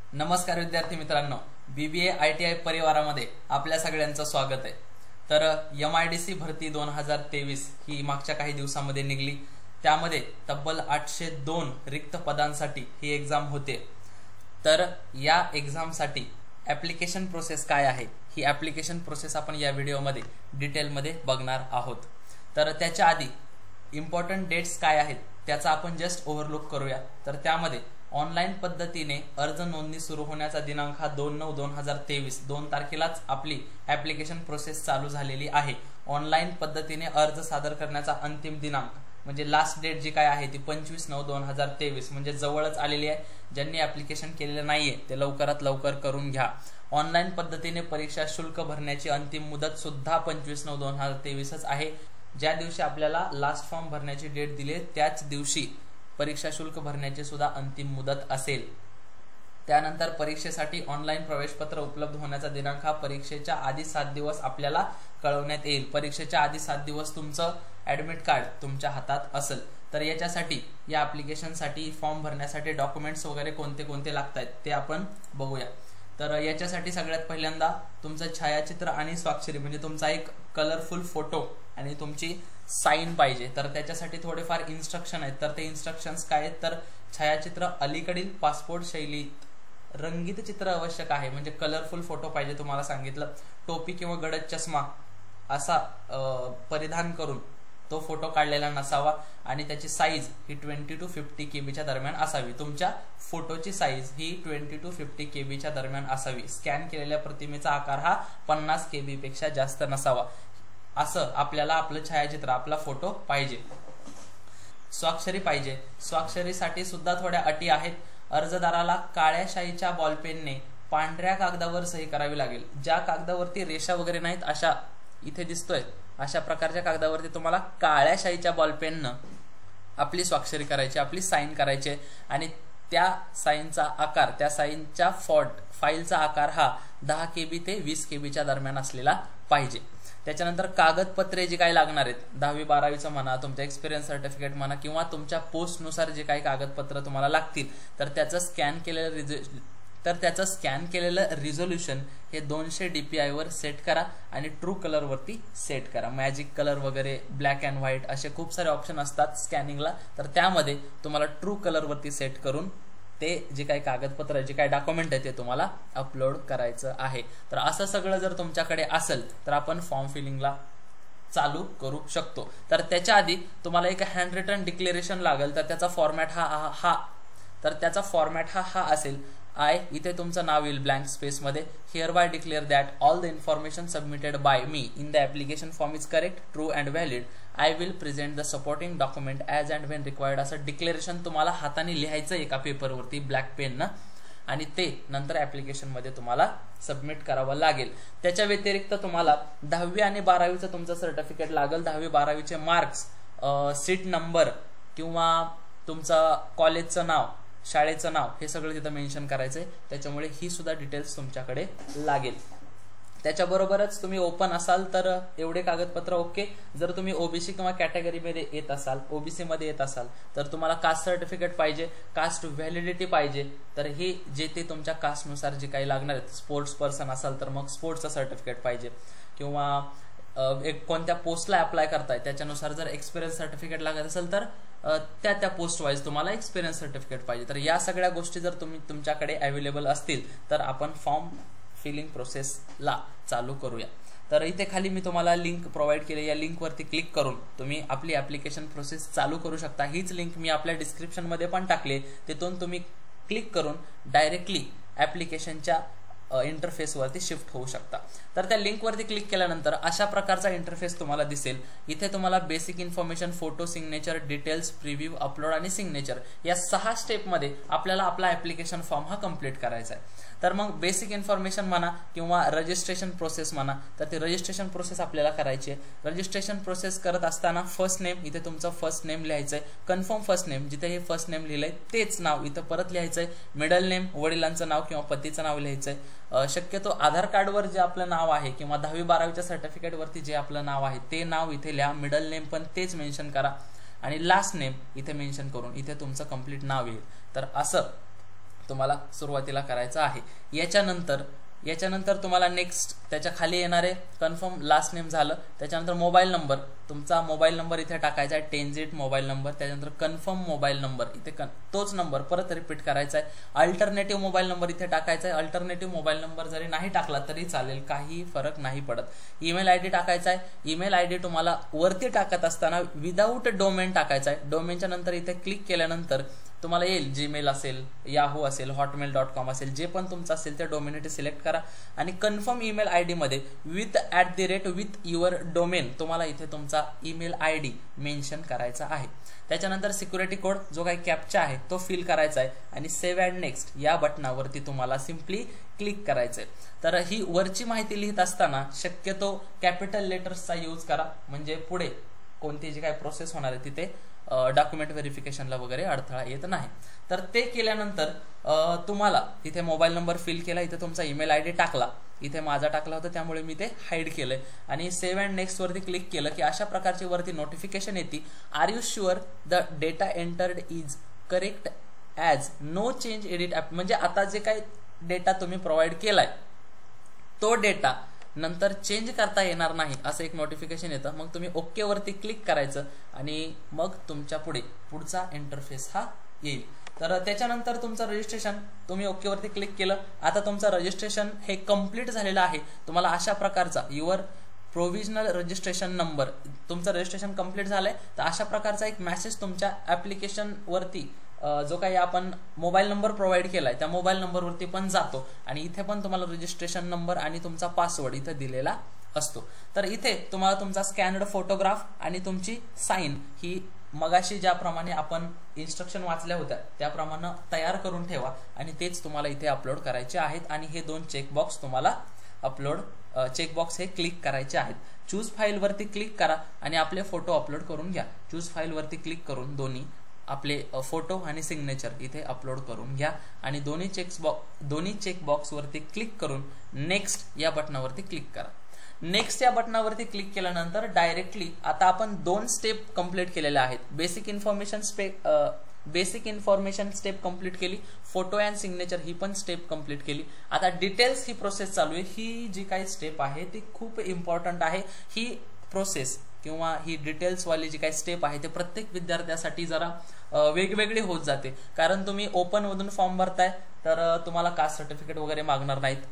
नमस्कार विद्यार्थी मित्रांनो, बीबीए ITI परिवारामध्ये आपल्या सगळ्यांचं स्वागत आहे। तर MIDC भरती 2023 ही मागच्या काही दिवसांमध्ये निघली। त्यामध्ये तब्बल 802 रिक्त पदांसाठी ही एग्जाम होते। तर या एग्जामसाठी ऍप्लिकेशन प्रोसेस काय आहे, ही ऍप्लिकेशन प्रोसेस आपण या व्हिडिओमध्ये डिटेलमध्ये बघणार आहोत। तर त्याच्या आधी इम्पॉर्टंट डेट्स काय आहेत त्याचा आपण जस्ट ओव्हरलुक करूया। तर त्यामध्ये ऑनलाइन पद्धतीने अर्ज नोंदणी सुरू होण्याचा दिनांक हा 2/9/2023 2 तारखेलाच आपली ऍप्लिकेशन प्रोसेस चालू झालेली आहे। ऑनलाइन पद्धतीने अर्ज सादर करण्याचा अंतिम दिनांक म्हणजे लास्ट डेट जी काय आहे ती 25/9/2023 म्हणजे जवळच आलेली आहे। ज्यांनी ऍप्लिकेशन केलेले नाहीये ते लवकरात लवकर करून घ्या। ऑनलाइन पद्धतीने परीक्षा शुल्क भरण्याची अंतिम मुदत सुद्धा 25/9/2023 आहे। ज्या दिवशी आपल्याला लास्ट फॉर्म भरण्याची डेट दिली त्याच दिवशी परीक्षा शुल्क भरण्याची सुद्धा अंतिम मुदत असेल। त्यानंतर परीक्षेसाठी ऑनलाइन प्रवेशपत्र उपलब्ध होण्याचा दिनांक हा परीक्षेच्या आधी 7 दिवस आपल्याला कळवण्यात येईल। परीक्षेच्या आधी 7 दिवस तुमचं ऍडमिट कार्ड तुमच्या हातात असेल। तर याच्यासाठी या ऍप्लिकेशनसाठी फॉर्म भरण्यासाठी डॉक्युमेंट्स वगैरे कोणते कोणते लागतात ते आपण बघूया। तर याच्यासाठी सगळ्यात पहिल्यांदा तुमचं छायाचित्र आणि स्वाक्षरी म्हणजे तुमचा एक कलरफुल फोटो आणि तुमची साइन पाहिजे। तर त्याच्यासाठी थोडेफार इन्स्ट्रक्शन आहेत। तर ते इन्स्ट्रक्शन्स काय आहेत, तर छायाचित्र अलीकडील पासपोर्ट शैलीत रंगीत चित्र आवश्यक आहे म्हणजे कलरफुल फोटो पाहिजे तुम्हाला सांगितलं। टोपी किंवा गडद चष्मा असा परिधान करून तो फोटो काढलेला नसावा आणि त्याची साईज ही 20 to 50 KB च्या दरम्यान असावी। तुमच्या फोटोची साईज ही 20 to 50 KB च्या दरम्यान असावी। स्कॅन केलेल्या प्रतिमेचा आकार हा 50 KB पेक्षा जास्त नसावा। असं आपल्याला आपलं छायाचित्र आपला फोटो पाहिजे। स्वाक्षरी पाहिजे। स्वाक्षरीसाठी सुद्धा थोड्या अटी आहेत। अर्जदाराला काळ्या शाईच्या बॉलपेनने पांढऱ्या कागदावर सही करावी लागेल। ज्या कागदावरती रेषा वगैरे नाहीत अशा इथे दिसतोय अशा प्रकारच्या कागदावरती तुम्हाला काळ्या शाईच्या बॉलपेननं आपली स्वाक्षरी करायची, आपली साइन करायची आणि त्या साइनचा आकार, त्या साइनच्या फाईलचा आकार हा 10 KB ते 20 KB च्या दरम्यान असलेला पाहिजे। त्याच्यानंतर कागदपत्रे जी काही लागणार आहेत 10वी 12वीचं म्हणा, तुमचं एक्सपिरियन्स सर्टिफिकेट म्हणा किंवा तुमच्या पोस्टनुसार जे काही कागदपत्र तुम्हाला लागतील तर त्याचं स्कॅन केलेलं रिझोल्यूशन हे 200 DPI वर सेट करा आणि ट्रू कलर वरती सेट करा। मॅजिक कलर वगैरे, ब्लॅक अँड व्हाईट असे खूप सारे ऑप्शन असतात स्कॅनिंगला। तर त्यामध्ये तुम्हाला ट्रू कलर वरती सेट करून ते जे काही कागदपत्र जे काही डॉक्युमेंट आहे ते तुम्हाला अपलोड करायचं आहे। तर असं सगळं जर तुमच्याकडे असेल तर आपण फॉर्म फिलिंगला चालू करू शकतो। तर त्याच्या आधी तुम्हाला एक हँड रिटन डिक्लेरेशन लागेल। तर त्याचा फॉर्मॅट हा असेल। इथे तुमचं नाव येईल ब्लँक स्पेस मध्ये। Hereby declare that all the information submitted by me in the application form is correct, true and valid. I will present the supporting document as and when required. असं declaration तुम्हाला हाताने लिहायचं एका पेपरवरती black पेननं आणि ते नंतर application मध्ये तुम्हाला सबमिट करावं लागेल। त्याच्या व्यतिरिक्त तुम्हाला 10वी आणि 12वीचं तुमचं सर्टिफिकेट लागेल। 10वी 12वीचे मार्क्स, सीट नंबर किंवा तुमचं कॉलेजचं नाव, शाळेचं नाव हे सगळं तिथं मेन्शन करायचंय। त्याच्यामुळे ही सुद्धा डिटेल्स तुमच्याकडे लागेल। त्याच्याबरोबरच तुम्ही ओपन असाल तर एवढे कागदपत्र ओके। जर तुम्ही ओबीसी किंवा कॅटेगरी मध्ये येत असाल, ओबीसी मध्ये येत असाल तर तुम्हाला कास्ट सर्टिफिकेट पाहिजे, कास्ट व्हॅलिडिटी पाहिजे। तर हे जे ते तुमच्या कास्टनुसार जे काही लागणार आहेत, स्पोर्ट्स पर्सन असाल तर मग स्पोर्ट्सचं सर्टिफिकेट पाहिजे किंवा एक कोणत्या पोस्टला अप्लाय करताय त्याच्यानुसार जर एक्सपिरियन्स सर्टिफिकेट लागत असेल तर त्या पोस्ट वाईज तुम्हाला एक्सपिरियन्स सर्टिफिकेट पाहिजे। तर या सगळ्या गोष्टी जर तुमच्याकडे अवेलेबल असतील तर आपण फॉर्म फिलिंग प्रोसेसला चालू करूया। तर इथे खाली मी तुम्हाला लिंक प्रोव्हाइड केली, या लिंक वरती क्लिक करून तुम्ही आपली ऍप्लिकेशन प्रोसेस चालू करू शकता। हीच लिंक मी आपल्या डिस्क्रिप्शन मध्ये पण टाकली, तिथून तुम्ही क्लिक करून डायरेक्टली ऍप्लिकेशनच्या इंटरफेस वरती शिफ्ट होऊ शकता। तर त्या लिंक वरती क्लिक केल्यानंतर अशा प्रकारचा इंटरफेस तुम्हाला दिसेल। इथे तुम्हाला basic information, photo, signature, details, preview, upload आणि सिग्नेचर या 6 स्टेप मध्ये आपल्याला आपला ऍप्लिकेशन फॉर्म हा कंप्लीट करायचा आहे। तर मग बेसिक इन्फॉर्मेशन म्हणा किंवा रजिस्ट्रेशन प्रोसेस म्हणा, तर ती रजिस्ट्रेशन प्रोसेस आपल्याला करायची आहे। रजिस्ट्रेशन प्रोसेस करत असताना फर्स्ट नेम, इथे तुमचं फर्स्ट नेम लिहायचंय। कन्फर्म फर्स्ट नेम, जिथे हे फर्स्ट नेम लिहिलंय तेच नाव इथं परत लिहायचंय। मिडल नेम, वडिलांचं नाव किंवा पतीचं नाव लिहायचंय। शक्यतो आधार कार्डवर जे आपलं नाव आहे किंवा 10वी 12वीच्या सर्टिफिकेट वरती जे आपलं नाव आहे ते नाव इथे लिहा। मिडल नेम पण तेच मेन्शन करा आणि लास्ट नेम इथे मेन्शन करून इथे तुमचं कंप्लीट नाव येईल। तर असं तुम्हाला सुरुवातीला करायचं आहे। याच्यानंतर तुम्हाला नेक्स्ट त्याच्या खाली येणारे कन्फर्म लास्ट नेम झालं, त्याच्यानंतर मोबाईल नंबर, तुमचा मोबाईल नंबर इथे टाकायचा आहे 10 डिजिट मोबाईल नंबर, त्याच्यानंतर कन्फर्म मोबाईल नंबर इथे तोच नंबर परत रिपीट करायचा आहे। अल्टरनेटिव्ह मोबाईल नंबर इथे टाकायचा आहे, अल्टरनेटिव्ह मोबाईल नंबर जरी नाही टाकला तरी चालेल, काही फरक नाही पडत। ईमेल आयडी टाकायचा आहे, ईमेल आयडी तुम्हाला वरती टाकत असताना विदाऊट डोमेन टाकायचा आहे। डोमेनच्या नंतर इथे क्लिक केल्यानंतर तुम्हाला येईल जीमेल असेल, याहू असेल, hotmail.com असेल, जे पण तुमचं असेल ते डोमेन इथे सिलेक्ट करा आणि कन्फर्म ईमेल आयडी मध्ये with युअर डोमेन तुम्हाला इथे तुमचा ईमेल आयडी मेन्शन करायचा आहे। त्याच्यानंतर सिक्युरिटी कोड जो काही कॅप्चा आहे तो फिल करायचा आहे आणि सेव्ह अँड नेक्स्ट या बटनावरती तुम्हाला सिम्पली क्लिक करायचंय। तर ही वरची माहिती लिहित असताना शक्यतो कॅपिटल लेटर्सचा यूज करा, म्हणजे पुढे कोणती जी काही प्रोसेस होणार आहे तिथे डॉक्युमेंट व्हेरिफिकेशनला वगैरे अडथळा येत नाही। तर ते केल्यानंतर तुम्हाला इथे मोबाईल नंबर फिल केला, इथे तुमचा ईमेल आयडी टाकला, इथे माझा टाकला होता त्यामुळे मी ते हाईड केलंय आणि सेव्ह अँड नेक्स्ट वरती क्लिक केलं की अशा प्रकारची वरती नोटिफिकेशन येते, are you sure the data entered is correct as no change edit app, म्हणजे आता जे काही डेटा तुम्ही प्रोव्हाइड केलाय तो डेटा नंतर चेंज करता येणार नाही असं एक नोटिफिकेशन येतं। मग तुम्ही ओके वरती क्लिक करायचं आणि मग तुमच्या पुढचा इंटरफेस हा येईल। तर त्याच्यानंतर तुमचं रजिस्ट्रेशन तुम्ही ओके वरती क्लिक केलं, आता तुमचं रजिस्ट्रेशन हे कंप्लीट झालेलं आहे। तुम्हाला अशा प्रकारचा युअर प्रोव्हिजनल रजिस्ट्रेशन नंबर, तुमचं रजिस्ट्रेशन कंप्लीट झालंय तर अशा प्रकारचा एक मेसेज तुमच्या ऍप्लिकेशन वरती जो काही आपण मोबाईल नंबर प्रोव्हाइड केलाय त्या मोबाईल नंबरवरती पण जातो आणि इथे पण तुम्हाला रजिस्ट्रेशन नंबर आणि तुमचा पासवर्ड इथे दिलेला असतो। तर इथे तुम्हाला तुमचा स्कॅनड फोटोग्राफ आणि तुमची साइन ही मगाशी ज्याप्रमाणे आपण इन्स्ट्रक्शन वाचल्या होत्या त्याप्रमाणे तयार करून ठेवा आणि तेच तुम्हाला इथे अपलोड करायचे आहेत आणि हे 2 चेकबॉक्स तुम्हाला चेकबॉक्स हे क्लिक करायचे आहेत। चूज फाईल वरती क्लिक करा आणि आपले फोटो अपलोड करून घ्या। चूज फाईल वरती क्लिक करून दोन्ही आपले फोटो आणि सिग्नेचर इथे अपलोड करून घ्या आणि दोन्ही चेकबॉक्स वरती क्लिक करून नेक्स्ट या बटनावरती क्लिक करा। नेक्स्ट या बटनावरती क्लिक केल्यानंतर डायरेक्टली आता आपण 2 स्टेप कंप्लीट केलेल्या आहेत। बेसिक इन्फॉर्मेशन स्टेप कंप्लीट केली, फोटो अँड सिग्नेचर ही पण स्टेप कंप्लीट केली। आता डिटेल्स ही प्रोसेस चालू आहे। ही जी काही स्टेप आहे ती खूप इम्पॉर्टंट आहे। ही प्रोसेस किंवा ही डिटेल्स वाली जी काही स्टेप आहे ते प्रत्येक विद्यार्थ्यासाठी जरा वेगवेगळी होत जाते, कारण तुम्ही ओपन मधून फॉर्म भरताय तर तुम्हाला कास्ट सर्टिफिकेट वगैरे मागणार नाहीत।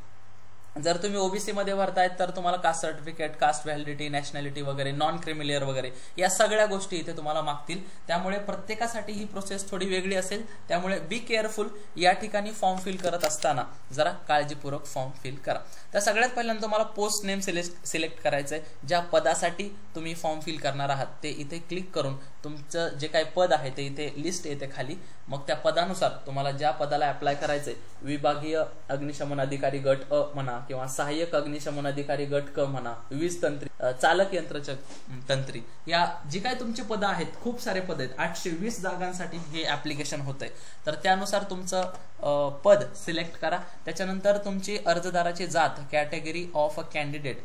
जर तुम्ही ओबीसी मध्ये भरतायत तर तुम्हाला caste certificate, caste validity, nationality वगैरे, नॉन क्रिमिलियर वगैरे या सगळ्या गोष्टी इथे तुम्हाला मागतील। त्यामुळे प्रत्येकासाठी ही प्रोसेस थोडी वेगळी असेल, त्यामुळे बी केअरफुल। या ठिकाणी फॉर्म फिल करत असताना जरा काळजीपूर्वक फॉर्म फिल करा। तर सगळ्यात पहिल्यांदा तुम्हाला पोस्ट नेम सिलेक्ट करायचंय, ज्या पदासाठी तुम्ही फॉर्म फिल करणार आहात ते इथे क्लिक करून तुमचं जे काही पद आहे ते इथे लिस्ट येते खाली, मग त्या पदानुसार तुम्हाला ज्या पदाला अप्लाय करायचंय, विभागीय अग्निशमन अधिकारी गट अ म्हणा किंवा सहाय्यक अग्निशमन अधिकारी गट क म्हणा, वीज तंत्री, चालक यंत्रतंत्री, या जी काही तुमची पदं आहेत, खूप सारे पद आहेत, 820 जागांसाठी हे ऍप्लिकेशन होतंय। तर त्यानुसार तुमचं पद सिलेक्ट करा। त्याच्यानंतर तुमची अर्जदाराची जात, category of a candidate,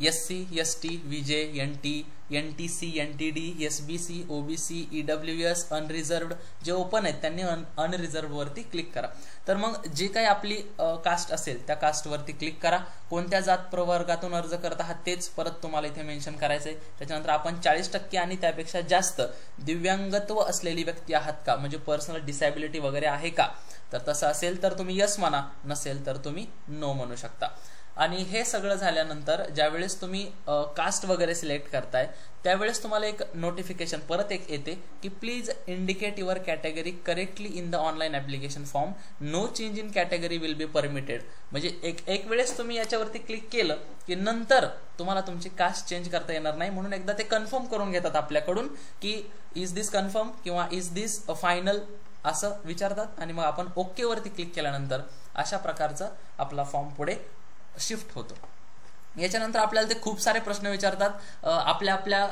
SC, ST, VJ, NT, NTC, NTD, SBC, OBC, EWS, अनरिझर्व्ड, जे ओपन आहेत त्यांनी अनरिझर्व्ड वरती क्लिक करा। तर मग जे काही आपली कास्ट असेल त्या कास्ट वरती क्लिक करा। कोणत्या जात प्रवर्गातून अर्ज करत आहात तेच परत तुम्हाला इथे मेन्शन करायचंय। त्याच्यानंतर आपण 40% आणि त्यापेक्षा जास्त दिव्यांगत्व असलेली व्यक्ती आहात का, म्हणजे पर्सनल डिसॅबिलिटी वगैरे आहे का, तर तसं असेल तर तुम्ही यस म्हणा, नसेल तर तुम्ही नो म्हणू शकता। आणि हे सगळं झाल्यानंतर ज्यावेळेस तुम्ही कास्ट वगैरे सिलेक्ट करताय त्यावेळेस तुम्हाला एक नोटिफिकेशन परत एक येते की please indicate your category correctly in the online application form, no change in category will be permitted. म्हणजे एक वेळेस तुम्ही याच्यावरती क्लिक केलं की नंतर तुम्हाला तुमची कास्ट चेंज करता येणार नाही, म्हणून एकदा ते कन्फर्म करून घेतात आपल्याकडून की इज दिस कन्फर्म किंवा इज दिस फायनल असं विचारतात आणि मग आपण ओके वरती क्लिक केल्यानंतर अशा प्रकारचा आपला फॉर्म पुढे शिफ्ट होतो। याच्यानंतर आपल्याला ते खूप सारे प्रश्न विचारतात, आपल्या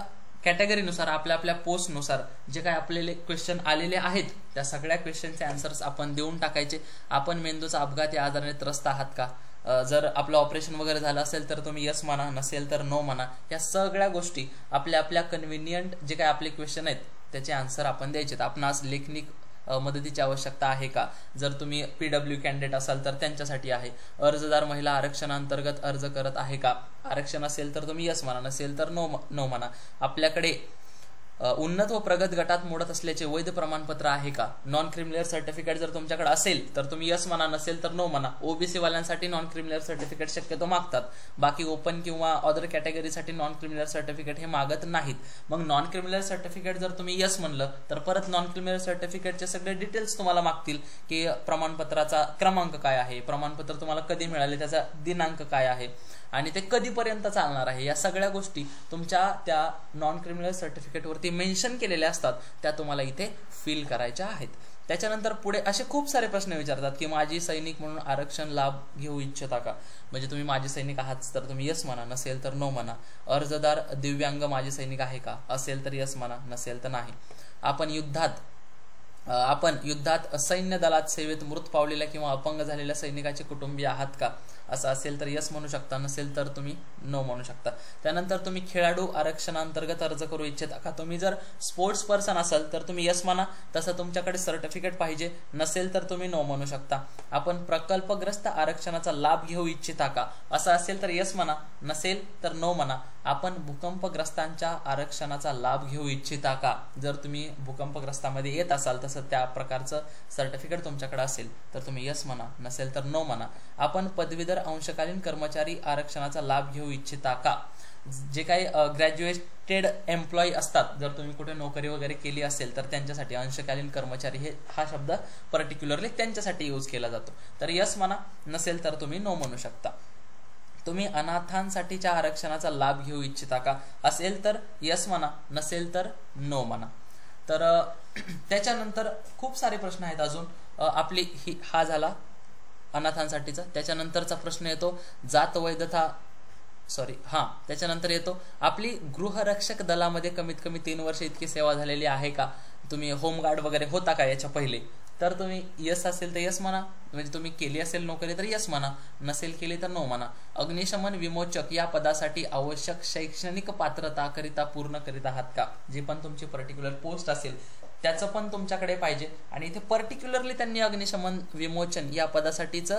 कॅटेगरीनुसार, आपल्या पोस्टनुसार जे काही आपल्याला क्वेश्चन आलेले आहेत त्या सगळ्या क्वेश्चनचे आन्सर्स आपण देऊन टाकायचे। आपण मेंदूचा अपघात या आजाराने त्रस्त आहात का, जर आपलं ऑपरेशन वगैरे झालं असेल तर तुम्ही यस म्हणा, नसेल तर नो म्हणा। या सगळ्या गोष्टी आपल्या कन्व्हिनियंट जे काही आपले क्वेश्चन आहेत त्याचे आन्सर आपण द्यायचे। आपण आज लेखनिक मदतीची आवश्यकता आहे का? जर तुम्ही PW कॅन्डिडेट असाल तर त्यांच्यासाठी आहे. अर्जदार महिला आरक्षणाअंतर्गत अर्ज करत आहे का? आरक्षण असेल तर तुम्ही यस म्हणा, नसेल तर नो म्हणा. आपल्याकडे उन्नत व प्रगत गटात मोडत असल्याचे वैध प्रमाणपत्र आहे का? नॉन क्रिमिनल सर्टिफिकेट जर तुमच्याकडे असेल तर तुम्ही यस म्हणा, नसेल तर नो म्हणा. ओबीसी वाल्यांसाठी नॉन क्रिमिनल सर्टिफिकेट शक्यतो मागतात, बाकी ओपन किंवा अदर कॅटेगरीसाठी नॉन क्रिमिनल सर्टिफिकेट हे मागत नाहीत. मग नॉन क्रिमिनल सर्टिफिकेट जर तुम्ही यस म्हणलं तर परत नॉन क्रिमिनल सर्टिफिकेटचे सगळे डिटेल्स तुम्हाला मागतील की प्रमाणपत्राचा क्रमांक काय आहे, प्रमाणपत्र तुम्हाला कधी मिळाले, त्याचा दिनांक काय आहे आणि ते कधीपर्यंत चालणार आहे. या सगळ्या गोष्टी तुमच्या त्या नॉन क्रिमिनल सर्टिफिकेटवरती मेन्शन केलेल्या असतात, त्या तुम्हाला इथे फिल करायच्या आहेत. त्याच्यानंतर पुढे असे खूप सारे प्रश्न विचारतात की माजी सैनिक म्हणून आरक्षण लाभ घेऊ इच्छिता का? म्हणजे तुम्ही माजी सैनिक आहात तर तुम्ही यस म्हणा, नसेल तर नो म्हणा. अर्जदार दिव्यांग माजी सैनिक आहे का? असेल तर यस म्हणा, नसेल तर नाही. आपण युद्धात सैन्य दलात सेवेत मृत पावलेल्या किंवा अपंग झालेल्या सैनिकाचे कुटुंबीय आहात का? असं असेल तर यस म्हणू शकता, नसेल तर तुम्ही नो म्हणू शकता. त्यानंतर तुम्ही खेळाडू आरक्षणाअंतर्गत अर्ज करू इच्छिता का? तुम्ही जर स्पोर्ट्स पर्सन असाल तर तुम्ही यस म्हणा, तसं तुमच्याकडे सर्टिफिकेट पाहिजे, नसेल तर तुम्ही नो म्हणू शकता. आपण प्रकल्पग्रस्त आरक्षणाचा लाभ घेऊ इच्छिता का? असं असेल तर यस म्हणा, नसेल तर नो म्हणा. आपण भूकंपग्रस्तांच्या आरक्षणाचा लाभ घेऊ इच्छिता का? जर तुम्ही भूकंपग्रस्तामध्ये येत असाल, तसं त्या प्रकारचं सर्टिफिकेट तुमच्याकडे असेल तर तुम्ही यस म्हणा, नसेल तर नो म्हणा. आपण पदवीधर अंशकालीन कर्मचारी आरक्षणाचा लाभ घेऊ इच्छिता का? जे काही ग्रॅज्युएटेड एम्प्लॉई असतात, जर तुम्ही कुठे नोकरी वगैरे केली असेल तर त्यांच्यासाठी अंशकालीन कर्मचारी हा शब्द पर्टिक्युलरली त्यांच्यासाठी यूज केला जातो. तर यस म्हणा, नसेल तर तुम्ही नो म्हणू शकता. तुम्ही अनाथांसाठीच्या आरक्षणाचा लाभ घेऊ इच्छिता का? असेल तर यस म्हणा, नसेल तर नो म्हणा. तर त्याच्यानंतर खूप सारे प्रश्न आहेत अजून. हा झाला अनाथांसाठीचा. त्याच्यानंतरचा प्रश्न येतो जात वैधता, त्याच्यानंतर येतो आपली गृहरक्षक दलामध्ये कमीत कमी 3 वर्ष इतकी सेवा झालेली आहे का? तुम्ही होमगार्ड वगैरे होता का याच्या पहिले? तर तुम्ही यस असेल तर यस म्हणा, म्हणजे तुम्ही केली असेल नोकरी तर यस म्हणा, नसेल केली तर नो म्हणा. अग्निशमन विमोचक या पदासाठी आवश्यक शैक्षणिक पात्रता करिता पूर्ण करीत आहात का? जी पण तुमची पर्टिक्युलर पोस्ट असेल त्याचं पण तुमच्याकडे पाहिजे. आणि इथे पर्टिक्युलरली त्यांनी अग्निशमन विमोचन या पदासाठीच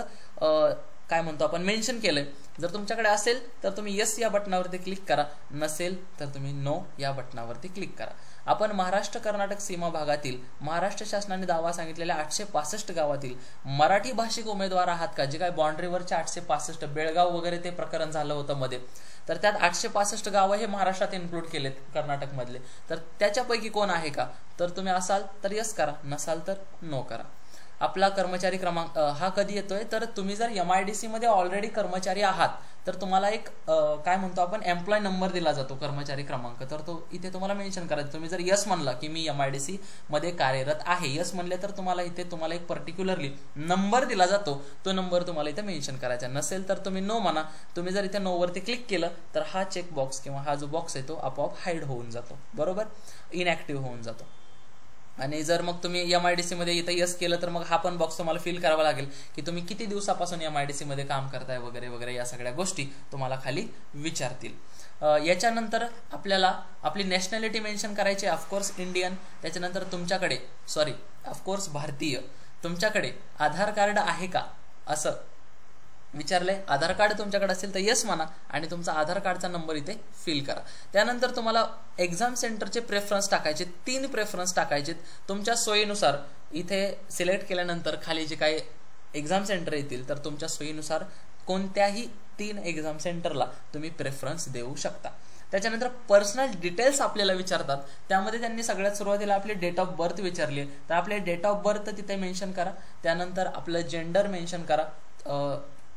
काय म्हणतो आपण मेन्शन केलंय. जर तुमच्याकडे असेल तर तुम्ही यस या बटनावरती क्लिक करा, नसेल तर तुम्ही नो या बटनावरती क्लिक करा. आपण महाराष्ट्र कर्नाटक सीमा भागातील महाराष्ट्र शासनाने दावा सांगितलेल्या 865 गावातील मराठी भाषिक उमेदवार आहात का? जे काय बाउंड्रीवरच्या 865 बेळगाव वगैरे ते प्रकरण झालं होतं मध्ये, तर त्यात 865 गावं हे महाराष्ट्रात इन्क्लूड केलेत कर्नाटक मधले. तर त्याच्यापैकी कोण आहे का? तर तुम्ही असाल तर यस करा, नसाल तर नो करा. आपला कर्मचारी क्रमांक हा कधी येतोय? तर तुम्ही जर MIDC मध्ये ऑलरेडी कर्मचारी आहात तर तुम्हाला एक काय म्हणतो आपण एम्प्लॉय नंबर दिला जातो, कर्मचारी क्रमांक. तर तो इथे तुम्हाला मेन्शन करायचा. तुम्ही जर यस म्हणला की मी MIDC मध्ये कार्यरत आहे, यस म्हणले तर तुम्हाला इथे तुम्हाला एक पर्टिक्युलरली नंबर दिला जातो, तो नंबर तुम्हाला इथे मेन्शन करायचा. नसेल तर तुम्ही नो म्हणा. तुम्ही जर इथे नो वरती क्लिक केलं तर हा चेक बॉक्स किंवा हा जो बॉक्स आहे तो आपोआप हाईड होऊन जातो, बरोबर, इनॅक्टिव्ह होऊन जातो. आणि जर मग तुम्ही MIDC मध्ये इथं यस केलं तर मग हा पण बॉक्स तुम्हाला फिल करावा लागेल की तुम्ही किती दिवसापासून MIDC मध्ये काम करताय वगैरे वगैरे. या सगळ्या गोष्टी तुम्हाला खाली विचारतील. याच्यानंतर आपल्याला आपली नॅशनॅलिटी मेन्शन करायची, ऑफकोर्स इंडियन. त्याच्यानंतर तुमच्याकडे ऑफकोर्स भारतीय. तुमच्याकडे आधार कार्ड आहे का असं विचारलंय. आधार कार्ड तुमच्याकडे असेल तर यस म्हणा आणि तुमचा आधार कार्डचा नंबर इथे फिल करा. त्यानंतर तुम्हाला एक्झाम सेंटरचे प्रेफरन्स टाकायचे, 3 प्रेफरन्स टाकायचे तुमच्या सोयीनुसार. इथे सिलेक्ट केल्यानंतर खाली जे काही एक्झाम सेंटर येतील तर तुमच्या सोयीनुसार कोणत्याही 3 एक्झाम सेंटरला तुम्ही प्रेफरन्स देऊ शकता. त्याच्यानंतर पर्सनल डिटेल्स आपल्याला विचारतात. त्यामध्ये त्यांनी सगळ्यात सुरुवातीला आपली डेट ऑफ बर्थ विचारली, तर आपले डेट ऑफ बर्थ तिथे मेन्शन करा. त्यानंतर आपलं जेंडर मेन्शन करा,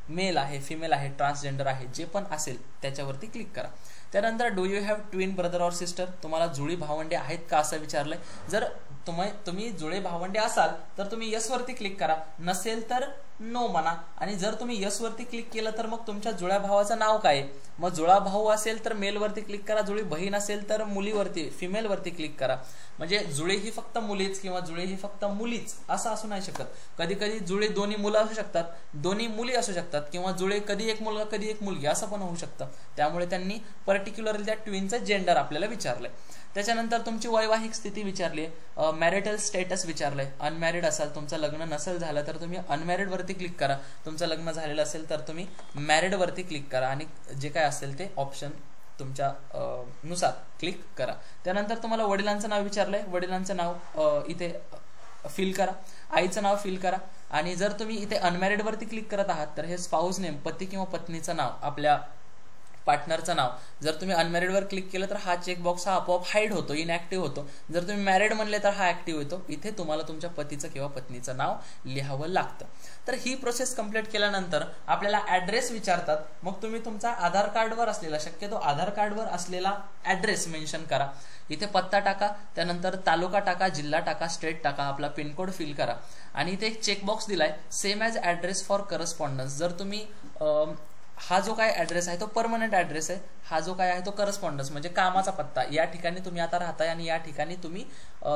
मेल आहे, फिमेल आहे, ट्रान्सजेंडर आहे, जे पण असेल त्याच्यावरती क्लिक करा. त्यानंतर do you have twin brother or sister, तुम्हाला जुळी भावंडे आहेत का असं विचारलंय. जर तुम्ही जुळे भावंडे असाल तर तुम्ही यस वरती क्लिक करा, नसेल तर नो म्हणा. आणि जर तुम्ही यस वरती क्लिक केलं तर मग तुमच्या जुळ्या भावाचं नाव काय आहे. मग जुळा भाऊ असेल तर मेल वरती क्लिक करा, जुळी बहीण असेल तर मुलीवरती फिमेल वरती क्लिक करा. म्हणजे जुळे ही फक्त मुलीच किंवा जुळे ही फक्त मुलीच असं असू नाही शकत. कधी कधी जुळे दोन्ही मुलं असू शकतात, दोन्ही मुली असू शकतात, किंवा जुळे कधी एक मुलगा कधी एक मुलगी असं पण होऊ शकतं. त्यामुळे त्यांनी पर्टिक्युलरली त्या ट्विनचं जेंडर आपल्याला विचारलंय. त्याच्यानंतर तुमची वैवाहिक स्थिती विचारली, मॅरिटल स्टेटस विचारलंय. अनमॅरिड असाल, तुमचं लग्न नसेल झालं तर तुम्ही अनमॅरिड वरती क्लिक करा. तुमचं लग्न झालेलं असेल तर तुम्ही मॅरिड वरती क्लिक करा आणि जे काय असेल ते ऑप्शन तुमच्या नुसार क्लिक करा. त्यानंतर तुम्हाला वडिलांचं नाव विचारलंय, वडिलांचं नाव इथे फिल करा, आईचं नाव फिल करा. आणि जर तुम्ही इथे अनमॅरिड वरती क्लिक करत आहात तर हे स्पाऊस नेम, पती किंवा पत्नीचं नाव, आपल्या पार्टनरचं नाव. जर तुम्ही अनमॅरिड वर क्लिक केलं तर हा चेकबॉक्स हा आपोआप हाईड होतो, इनऍक्टिव्ह होतो. जर तुम्ही मॅरिड म्हणले तर हा ऍक्टिव्ह होतो. इथे तुम्हाला तुमच्या पतीचं किंवा पत्नीचं नाव लिहावं लागतं. तर ही प्रोसेस कंप्लीट केल्यानंतर आपल्याला ऍड्रेस विचारतात. मग तुम्ही तुमचा आधार कार्डवर असलेला, शक्यतो आधार कार्डवर असलेला ऍड्रेस मेन्शन करा. इथे पत्ता टाका, त्यानंतर तालुका टाका, जिल्हा टाका, स्टेट टाका, आपला पिनकोड फिल करा. आणि इथे एक चेकबॉक्स दिलाय, same as address for correspondence. जर तुम्ही हा जो काय ऍड्रेस आहे तो परमनंट ऍड्रेस आहे, हा जो काय आहे तो करस्पॉन्डन्स म्हणजे कामाचा पत्ता, या ठिकाणी तुम्ही आता राहताय आणि या ठिकाणी तुम्ही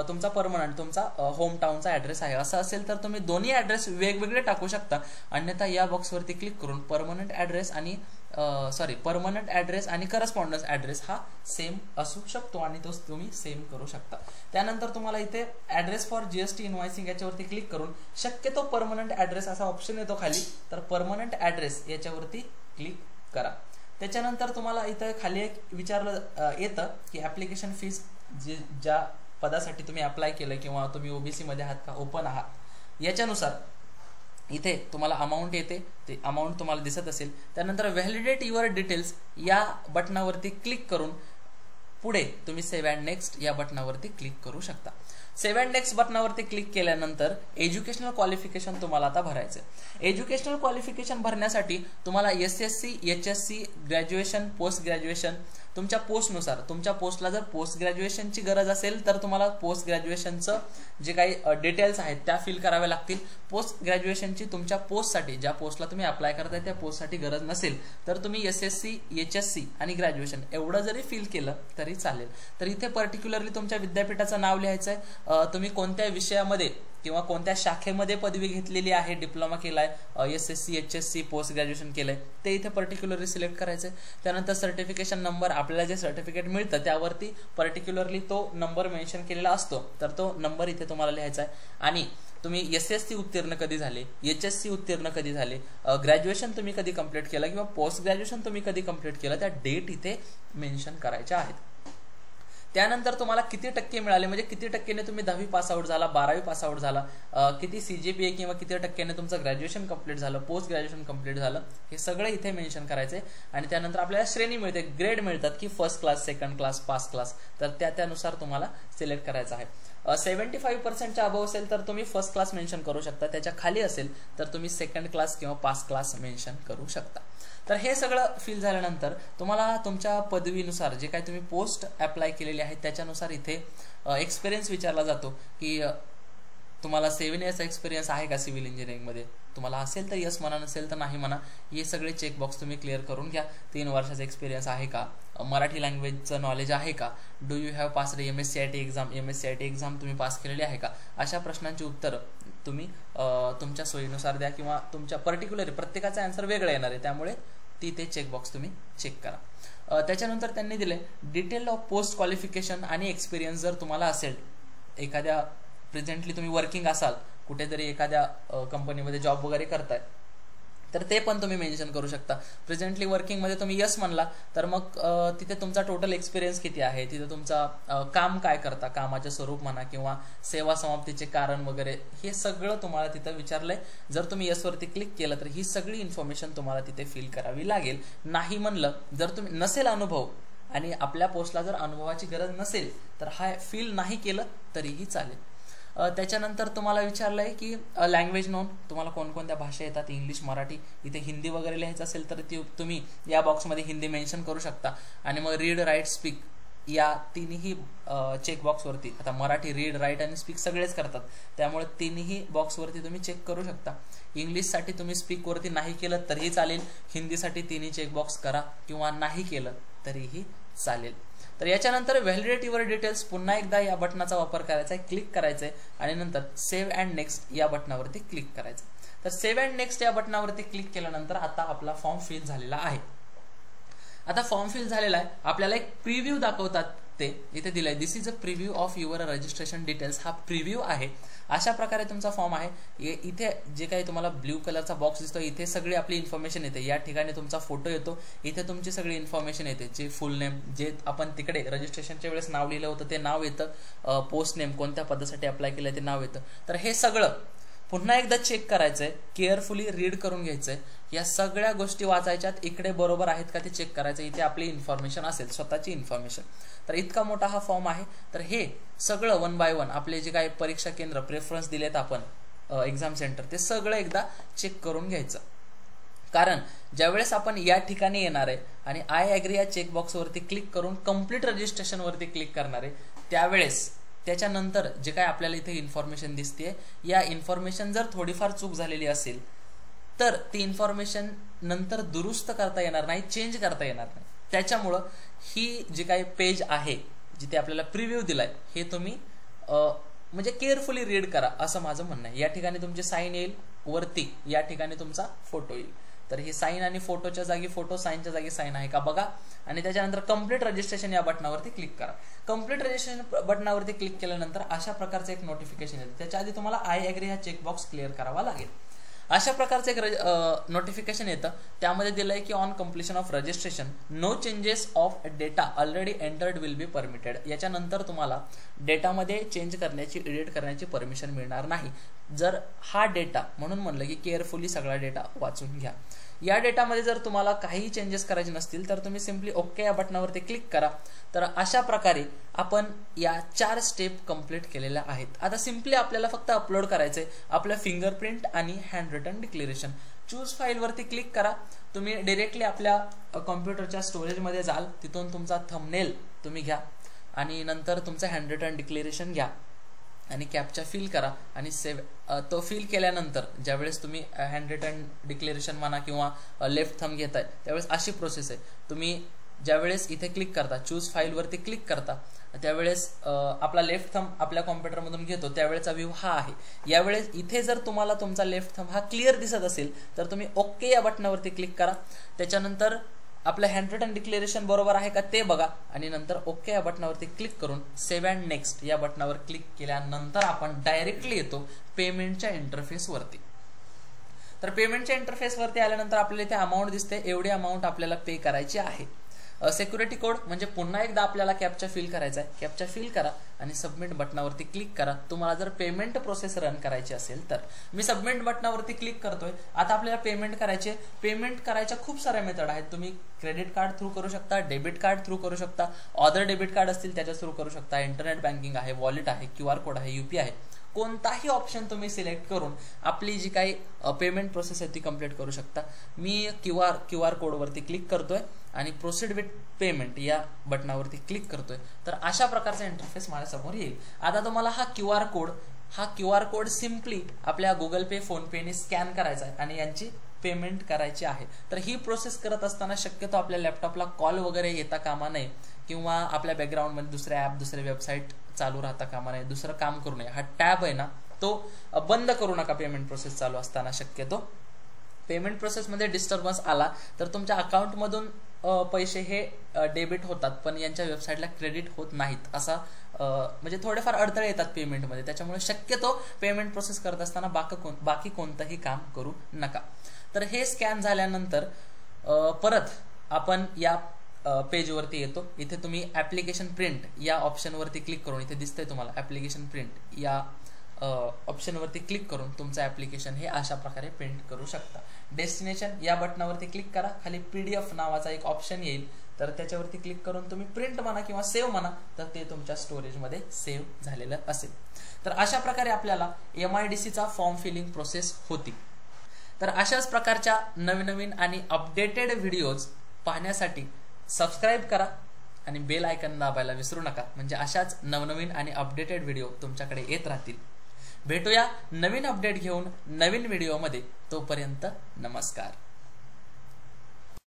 तुमचा परमनंट, तुमचा होम टाउनचा ऍड्रेस आहे असं असेल तर तुम्ही दोन्ही ऍड्रेस वेगवेगळे टाकू शकता. अन्यथा या बॉक्सवरती क्लिक करून परमनंट ऍड्रेस आणि करस्पॉन्डन्स ऍड्रेस हा सेम असू शकतो आणि तो तुम्ही सेम करू शकता. त्यानंतर तुम्हाला इथे ऍड्रेस फॉर जीएसटी इनव्हॉइसिंग याच्यावरती क्लिक करून शक्यतो परमनंट ऍड्रेस असा ऑप्शन येतो खाली, तर परमनंट ऍड्रेस याच्यावरती क्लिक करा. त्याच्यानंतर तुम्हाला इथं खाली एक विचारलं येतं की ऍप्लिकेशन फीस, ज्या पदासाठी तुम्ही अप्लाय केलं किंवा तुम्ही ओबीसी मध्ये आहात का ओपन आहात याच्यानुसार इथे तुम्हाला अमाऊंट येते, ते अमाऊंट तुम्हाला दिसत असेल. त्यानंतर व्हॅलिडेट युअर डिटेल्स या बटनावरती क्लिक करून पुढे तुम्ही सेव्ह अँड नेक्स्ट या बटनावरती क्लिक करू शकता. सेव्ह अँड नेक्स्ट बटनावरती क्लिक केल्यानंतर एज्युकेशनल क्वालिफिकेशन तुम्हाला आता भरायचं. एज्युकेशनल क्वालिफिकेशन भरण्यासाठी तुम्हाला SSC, HSC, graduation, post graduation तुमच्या पोस्टनुसार, तुमच्या पोस्टला जर पोस्ट ग्रॅज्युएशनची गरज असेल तर तुम्हाला पोस्ट ग्रॅज्युएशनचं जे काही डिटेल्स आहेत त्या फिल कराव्या लागतील. पोस्ट ग्रॅज्युएशनची तुमच्या पोस्टसाठी, ज्या पोस्टला तुम्ही अप्लाय करताय त्या पोस्टसाठी गरज नसेल तर तुम्ही एसएससी, एचएससी आणि ग्रॅज्युएशन एवढं जरी फिल केलं तरी चालेल. तर इथे पर्टिक्युलरली तुमच्या विद्यापीठाचं नाव लिहायचं आहे, तुम्ही कोणत्या विषयामध्ये किंवा कोणत्या शाखेमध्ये पदवी घेतलेली आहे, डिप्लोमा केलाय, एसएससी, एचएससी, पोस्ट ग्रॅज्युएशन केलंय ते इथे पर्टिक्युलरली सिलेक्ट करायचंय. त्यानंतर सर्टिफिकेशन नंबर, आपल्याला जे सर्टिफिकेट मिळतं त्यावरती पर्टिक्युलरली तो नंबर मेन्शन केलेला असतो, तर तो नंबर इथे तुम्हाला लिहायचा आहे. आणि तुम्ही एसएससी उत्तीर्ण कधी झाले, एचएससी उत्तीर्ण कधी झाले, ग्रॅज्युएशन तुम्ही कधी कंप्लीट केलं किंवा पोस्ट ग्रॅज्युएशन तुम्ही कधी कंप्लीट केलं त्या डेट इथे मेन्शन करायच्या आहेत. त्यानंतर तुम्हाला किती टक्के मिळाले, म्हणजे किती टक्क्याने तुम्ही 10वी पास आउट झाला, 12वी पास आउट झाला, किती सीजीपीए किंवा किती टक्क्याने तुमचं ग्रॅज्युएशन कंप्लीट झालं, पोस्ट ग्रॅज्युएशन कंप्लीट झालं, हे सगळं इथे मेन्शन करायचंय. आणि त्यानंतर आपल्याला श्रेणी मिळते, ग्रेड मिळतात की first class, second class, pass class, तर त्यानुसार तुम्हाला सिलेक्ट करायचं आहे. 75% अबव असेल तर तुम्ही फर्स्ट क्लास मेन्शन करू शकता, त्याच्या खाली असेल तर तुम्ही सेकंड क्लास किंवा पास क्लास मेन्शन करू शकता. तर हे सगळं फिल झाल्यानंतर तुम्हाला तुमच्या पदवीनुसार जे काही तुम्ही पोस्ट अप्लाय केलेली आहे त्याच्यानुसार इथे एक्सपिरियन्स विचारला जातो की तुम्हाला 7 years एक्सपिरियन्स आहे का सिव्हिल इंजिनिअरिंगमध्ये. तुम्हाला असेल तर यस म्हणा, नसेल तर नाही म्हणा. हे सगळे चेकबॉक्स तुम्ही क्लिअर करून घ्या. 3 वर्षाचा एक्सपिरियन्स आहे का, मराठी लँग्वेजचं नॉलेज आहे का, do you have passed MSCIT exam, MSCIT exam तुम्ही पास केलेली आहे का, अशा प्रश्नांची उत्तरं तुम्ही तुमच्या सोयीनुसार द्या किंवा तुमच्या पर्टिक्युलर प्रत्येकाचा आन्सर वेगळा येणार आहे, त्यामुळे ते चेकबॉक्स तुम्ही चेक करा. त्याच्यानंतर त्यांनी दिले डिटेल ऑफ पोस्ट क्वालिफिकेशन आणि एक्सपिरियन्स. जर तुम्हाला असेल, एखाद्या प्रेझेंटली तुम्ही वर्किंग असाल, कुठेतरी एखाद्या कंपनीमध्ये जॉब वगैरे करताय तर ते पण तुम्ही मेन्शन करू शकता. प्रेझेंटली वर्किंगमध्ये तुम्ही यस म्हणला तर मग तिथे तुमचा टोटल एक्सपिरियन्स किती आहे, तिथे तुमचा काम काय करता, कामाचे स्वरूप म्हणा किंवा सेवा समाप्तीचे कारण वगैरे, हे सगळं तुम्हाला तिथं विचारलंय. जर तुम्ही यस वरती क्लिक केलं तर ही सगळी इन्फॉर्मेशन तुम्हाला तिथे फिल करावी लागेल. नाही म्हणलं, जर तुम्ही नसेल अनुभव आणि आपल्या पोस्टला जर अनुभवाची गरज नसेल तर हा फिल नाही केलं तरीही चालेल. त्याच्यानंतर तुम्हाला विचारलंय की लँग्वेज नोन, तुम्हाला कोणकोणत्या भाषा येतात, इंग्लिश, मराठी. इथे हिंदी वगैरे लिहायचं असेल तर तुम्ही या बॉक्समध्ये हिंदी मेन्शन करू शकता. आणि मग रीड, राईट, स्पीक या तिन्ही चेकबॉक्सवरती, आता मराठी रीड, राईट आणि स्पीक सगळेच करतात, त्यामुळे तिन्ही बॉक्सवरती तुम्ही चेक करू शकता. इंग्लिशसाठी तुम्ही स्पीकवरती नाही केलं तरीही चालेल, हिंदीसाठी तिन्ही चेकबॉक्स करा किंवा नाही केलं तरीही चालेल. तर याच्यानंतर व्हॅलिडिटीवर डिटेल्स पुन्हा एकदा या बटनाचा वापर करायचा आहे, क्लिक करायचं आहे आणि नंतर सेव्ह अँड नेक्स्ट या बटनावरती क्लिक करायचं. तर सेव्ह अँड नेक्स्ट या बटनावरती क्लिक केल्यानंतर आता आपला फॉर्म फिल झालेला आहे. आता फॉर्म फिल झालेला आहे, आपल्याला एक प्रिव्ह्यू दाखवतात, ते इथे दिलंय, this is a preview of your registration details. हा प्रिव्ह्यू आहे. अशा प्रकारे तुमचा फॉर्म आहे. इथे जे काही तुम्हाला ब्ल्यू कलरचा बॉक्स दिसतो, इथे सगळी आपली इन्फॉर्मेशन येते. या ठिकाणी तुमचा फोटो येतो, इथे तुमची सगळी इन्फॉर्मेशन येते, जे फुल नेम, जे आपण तिकडे रजिस्ट्रेशनच्या वेळेस नाव लिहिलं होतं ते नाव येतं, पोस्ट नेम, कोणत्या पदासाठी अप्लाय केलं ते नाव येतं. तर हे सगळं पुन्हा एकदा चेक करायचंय, केअरफुली रीड करून घ्यायचंय, या सगळ्या गोष्टी वाचायच्यात, इकडे बरोबर आहेत का ते चेक करायचं, इथे आपली इन्फॉर्मेशन असेल, स्वतःची इन्फॉर्मेशन. तर इतका मोठा हा फॉर्म आहे. तर हे सगळं 1 बाय 1 आपले जे काही परीक्षा केंद्र प्रेफरन्स दिलेत आपण, एक्झाम सेंटर, ते सगळं एकदा चेक करून घ्यायचं. कारण ज्यावेळेस आपण या ठिकाणी येणार आहे आणि आय ॲग्री या चेकबॉक्सवरती क्लिक करून कम्प्लीट रजिस्ट्रेशनवरती क्लिक करणार आहे, त्यावेळेस त्याच्यानंतर जे काय आपल्याला इथे इन्फॉर्मेशन दिसते, या इन्फॉर्मेशन जर थोडीफार चूक झालेली असेल तर ती इन्फॉर्मेशन नंतर दुरुस्त करता येणार नाही, चेंज करता येणार नाही. त्याच्यामुळं ही जी काही पेज आहे जिथे आपल्याला प्रिव्ह्यू दिलाय, हे तुम्ही म्हणजे केअरफुली रीड करा असं माझं म्हणणं आहे. या ठिकाणी तुमची साईन येईल वरती, या ठिकाणी तुमचा फोटो येईल. तर ही साईन आणि फोटोच्या जागी फोटो, साईनच्या जागी साईन आहे का बघा, आणि त्याच्यानंतर कम्प्लीट रजिस्ट्रेशन या बटनावरती क्लिक करा. कम्प्लीट रजिस्ट्रेशन बटनावरती क्लिक केल्यानंतर अशा प्रकारचं एक नोटिफिकेशन येतं. त्याच्या आधी तुम्हाला आय ॲग्री हा चेकबॉक्स क्लिअर करावा लागेल. अशा प्रकारचं एक नोटिफिकेशन येतं, त्यामध्ये दिलंय की on completion of registration no changes of data already entered will be permitted. याच्यानंतर तुम्हाला डेटामध्ये चेंज करण्याची, एडिट करण्याची परमिशन मिळणार नाही. जर हा डेटा, म्हणून म्हणलं की केअरफुली सगळा डेटा वाचून घ्या. या डेटामध्ये जर तुम्हाला काही चेंजेस करायचे नसतील तर तुम्ही सिम्पली ओके या बटनावरती क्लिक करा. तर अशा प्रकारे आपण या 4 स्टेप कंप्लीट केलेल्या आहेत. आता सिम्पली आपल्याला फक्त अपलोड करायचंय आपलं फिंगरप्रिंट आणि handwritten declaration. Choose file वरती क्लिक करा. तुम्ही डायरेक्टली आपल्या कॉम्प्युटरच्या स्टोरेजमध्ये जाल, तिथून तुमचा थंबनेल तुम्ही घ्या आणि नंतर तुमचं हँड रिटन डिक्लेरेशन घ्या आणि कॅप्चा फिल करा आणि सेव्ह. तो फिल केल्यानंतर ज्यावेळेस तुम्ही हँड रिटन डिक्लेरेशन म्हणा किंवा लेफ्ट थंब घेताय, त्यावेळेस अशी प्रोसेस आहे. तुम्ही ज्यावेळेस इथे क्लिक करता, चूज फाईलवरती क्लिक करता, त्यावेळेस आपला लेफ्ट थंब आपल्या कॉम्प्युटरमधून घेतो, त्यावेळेचा व्ह्यू हा आहे. यावेळेस इथे जर तुम्हाला तुमचा लेफ्ट थंब हा क्लिअर दिसत असेल तर तुम्ही ओके या बटनावरती क्लिक करा. त्याच्यानंतर आपलं हँड रिटन डिक्लेरेशन बरोबर आहे का ते बघा आणि नंतर ओके या बटनावरती क्लिक करून सेव्ह अँड नेक्स्ट या बटनावर क्लिक केल्यानंतर आपण डायरेक्टली येतो पेमेंटच्या इंटरफेसवरती. तर पेमेंटच्या इंटरफेसवरती आल्यानंतर आपल्याला इथे अमाऊंट दिसते, एवढी अमाऊंट आपल्याला पे करायची आहे. सिक्युरिटी कोड म्हणजे पुन्हा एकदा आपल्याला कॅप्चा फिल करायचा आहे. कॅप्चा फिल करा आणि सबमिट बटनावरती क्लिक करा. तुम्हाला जर पेमेंट प्रोसेस रन करायची असेल तर. मी सबमिट बटनावरती क्लिक करतोय. आता आपल्याला पेमेंट करायचे. पेमेंट करायच्या खूप साऱ्या मेथड आहेत. तुम्ही क्रेडिट कार्ड थ्रू करू शकता, डेबिट कार्ड थ्रू करू शकता, अदर डेबिट कार्ड असतील त्याच्या थ्रू करू शकता, इंटरनेट बँकिंग आहे, वॉलेट आहे, QR कोड आहे, UPI आहे. कोणताही ऑप्शन तुम्ही सिलेक्ट करून आपली जी काही पेमेंट प्रोसेस आहे ती कंप्लीट करू शकता. मी QR कोडवरती क्लिक करतोय आणि प्रोसीड विथ पेमेंट या बटनावरती क्लिक करतोय. तर अशा प्रकारचा इंटरफेस माझ्यासमोर येईल. आता तुम्हाला हा QR कोड सिम्पली आपल्या गुगल पे, फोन पेने स्कॅन करायचा आहे आणि यांची पेमेंट करायची आहे. तर ही प्रोसेस करत असताना शक्यतो आपल्या लॅपटॉपला कॉल वगैरे येता कामा नये किंवा आपल्या बॅकग्राऊंडमध्ये दुसरे ॲप, दुसरे वेबसाईट चालू राहता कामा नये, दुसरं काम करू नये. हा टॅब आहे ना तो बंद करू नका पेमेंट प्रोसेस चालू असताना. शक्यतो पेमेंट प्रोसेसमध्ये डिस्टर्बन्स आला तर तुमच्या अकाउंटमधून पैसे हे डेबिट होतात पण यांच्या वेबसाईटला क्रेडिट होत नाहीत. असा म्हणजे थोडेफार अडथळे येतात पेमेंटमध्ये. त्याच्यामुळे शक्यतो पेमेंट प्रोसेस करत असताना बाकी कोणतंही काम करू नका. तर हे स्कॅन झाल्यानंतर परत आपण या पेजवरती येतो. इथे तुम्ही ऍप्लिकेशन प्रिंट या ऑप्शनवरती क्लिक करून, इथे दिसतंय तुम्हाला ऍप्लिकेशन प्रिंट या ऑप्शनवरती क्लिक करून तुमचं ऍप्लिकेशन हे अशा प्रकारे प्रिंट करू शकता. डेस्टिनेशन या बटनावरती क्लिक करा. खाली PDF नावाचा एक ऑप्शन येईल तर त्याच्यावरती क्लिक करून तुम्ही प्रिंट म्हणा किंवा सेव्ह म्हणा तर ते तुमच्या स्टोरेजमध्ये सेव्ह झालेलं असेल. तर अशा प्रकारे आपल्याला MIDCचा फॉर्म फिलिंग प्रोसेस होती. तर अशाच प्रकारच्या नवीन आणि अपडेटेड व्हिडिओज पाहण्यासाठी सबस्क्राईब करा आणि बेल आयकॉन दाबायला विसरू नका, म्हणजे अशाच नवनवीन आणि अपडेटेड व्हिडिओ तुमच्याकडे येत राहतील. भेटूया नवीन अपडेट घेऊन नवीन व्हिडिओमध्ये. तोपर्यंत नमस्कार.